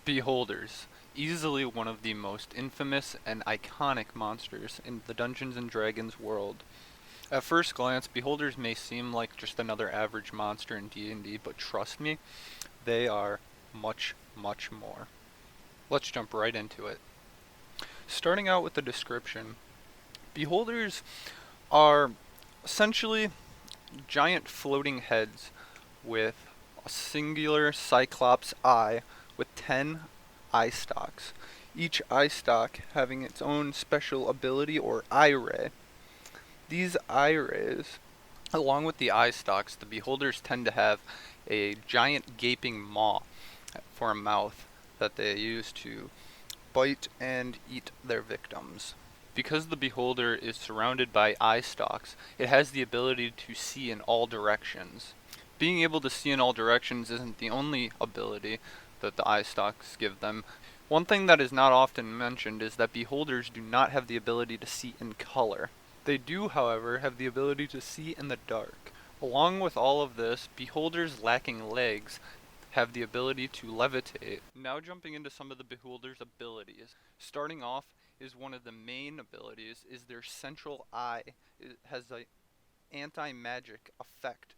Beholders, easily one of the most infamous and iconic monsters in the Dungeons and Dragons world. At first glance, beholders may seem like just another average monster in D&D, but trust me, they are much, much more. Let's jump right into it. Starting out with the description, beholders are essentially giant floating heads with a singular cyclops eye with 10 eye stalks, each eye stalk having its own special ability or eye ray. These eye rays, along with the eye stalks, the beholders tend to have a giant gaping maw for a mouth that they use to bite and eat their victims. Because the beholder is surrounded by eye stalks, it has the ability to see in all directions. Being able to see in all directions isn't the only ability that the eye stalks give them. One thing that is not often mentioned is that beholders do not have the ability to see in color. They do, however, have the ability to see in the dark. Along with all of this, beholders lacking legs have the ability to levitate. Now jumping into some of the beholder's abilities. Starting off is one of the main abilities is their central eye. It has a anti-magic effect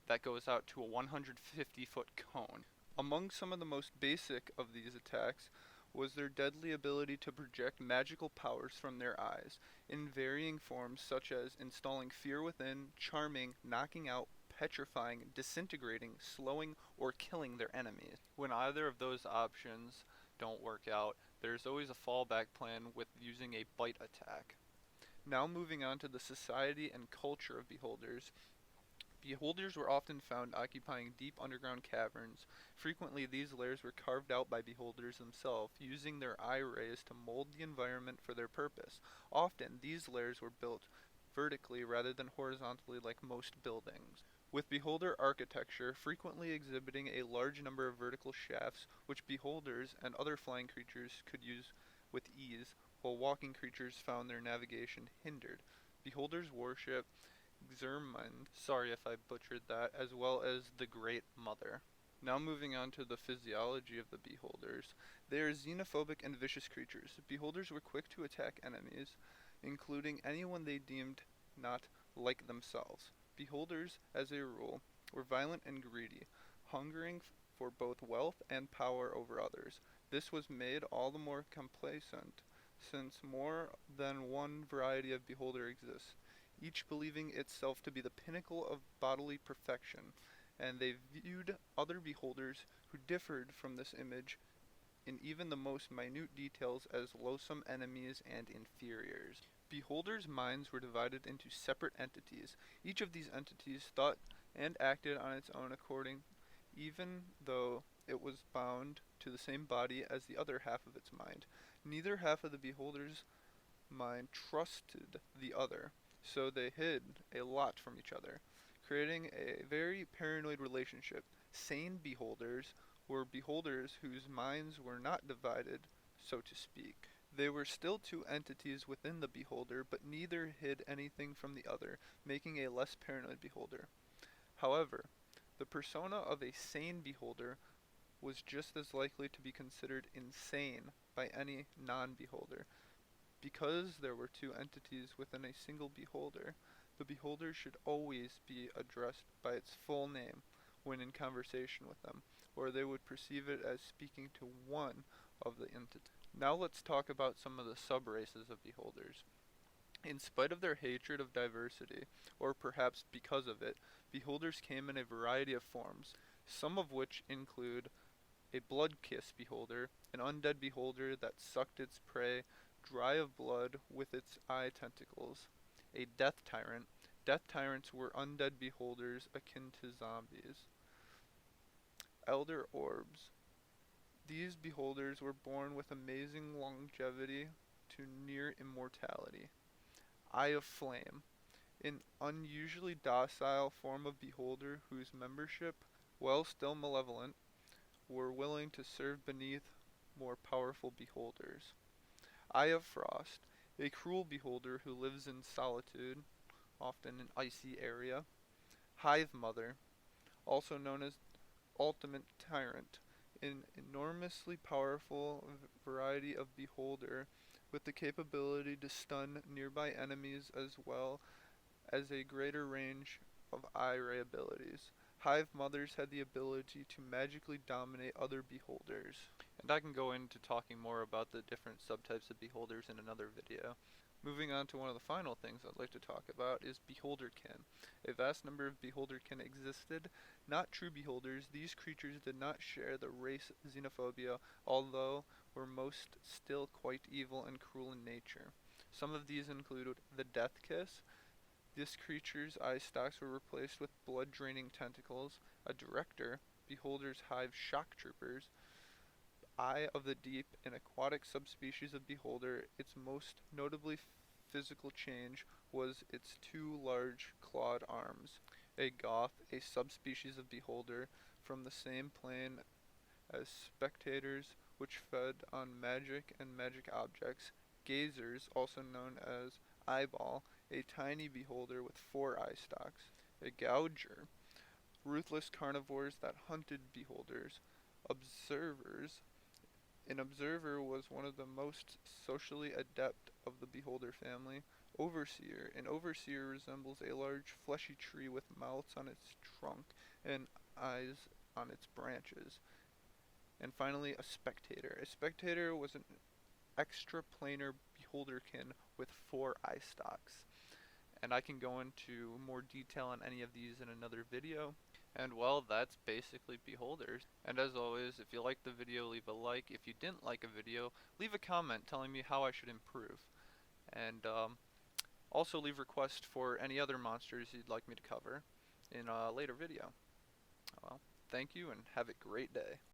that goes out to a 150-foot cone. Among some of the most basic of these attacks was their deadly ability to project magical powers from their eyes in varying forms such as installing fear within, charming, knocking out, petrifying, disintegrating, slowing, or killing their enemies. When either of those options don't work out, there's always a fallback plan with using a bite attack. Now moving on to the society and culture of beholders. Beholders were often found occupying deep underground caverns. Frequently, these lairs were carved out by beholders themselves, using their eye rays to mold the environment for their purpose. Often, these lairs were built vertically rather than horizontally like most buildings, with beholder architecture frequently exhibiting a large number of vertical shafts which beholders and other flying creatures could use with ease, while walking creatures found their navigation hindered. Beholders worship Xermund, sorry if I butchered that, as well as the Great Mother. Now moving on to the physiology of the beholders. They are xenophobic and vicious creatures. Beholders were quick to attack enemies, including anyone they deemed not like themselves. Beholders, as a rule, were violent and greedy, hungering for both wealth and power over others. This was made all the more complacent, since more than one variety of beholder exists, each believing itself to be the pinnacle of bodily perfection, and they viewed other beholders who differed from this image in even the most minute details as loathsome enemies and inferiors. Beholders' minds were divided into separate entities. Each of these entities thought and acted on its own according, even though it was bound to the same body as the other half of its mind. Neither half of the beholder's mind trusted the other, so they hid a lot from each other, creating a very paranoid relationship. Sane beholders were beholders whose minds were not divided, so to speak. They were still two entities within the beholder, but neither hid anything from the other, making a less paranoid beholder. However, the persona of a sane beholder was just as likely to be considered insane by any non beholder. Because there were two entities within a single beholder, the beholder should always be addressed by its full name when in conversation with them, or they would perceive it as speaking to one of the entities. Now let's talk about some of the sub-races of beholders. In spite of their hatred of diversity, or perhaps because of it, beholders came in a variety of forms, some of which include a blood-kiss beholder, an undead beholder that sucked its prey dry of blood with its eye tentacles, a death tyrant. Death tyrants were undead beholders akin to zombies. Elder orbs. These beholders were born with amazing longevity to near immortality. Eye of Flame. An unusually docile form of beholder whose membership, while still malevolent, were willing to serve beneath more powerful beholders. Eye of Frost, a cruel beholder who lives in solitude, often an icy area. Hive Mother, also known as Ultimate Tyrant, an enormously powerful variety of beholder with the capability to stun nearby enemies as well as a greater range of eye ray abilities. Hive mothers had the ability to magically dominate other beholders. And I can go into talking more about the different subtypes of beholders in another video. Moving on to one of the final things I'd like to talk about is beholderkin. A vast number of beholderkin existed. Not true beholders, these creatures did not share the race xenophobia, although were most still quite evil and cruel in nature. Some of these included the Death Kiss. This creature's eye stalks were replaced with blood-draining tentacles. A director, Beholder's Hive shock troopers, Eye of the Deep, an aquatic subspecies of beholder. Its most notably physical change was its two large clawed arms. A goth, a subspecies of beholder from the same plane as spectators, which fed on magic and magic objects. Gazers, also known as eyeball, a tiny beholder with four eye stalks. A gouger, ruthless carnivores that hunted beholders. Observers, an observer was one of the most socially adept of the beholder family. Overseer, an overseer resembles a large fleshy tree with mouths on its trunk and eyes on its branches. And finally, a spectator. A spectator was an extraplanar beholderkin with four eye stalks. And I can go into more detail on any of these in another video. And well, that's basically beholders. And as always, if you liked the video, leave a like. If you didn't like a video, leave a comment telling me how I should improve. And also leave requests for any other monsters you'd like me to cover in a later video. Well, thank you and have a great day.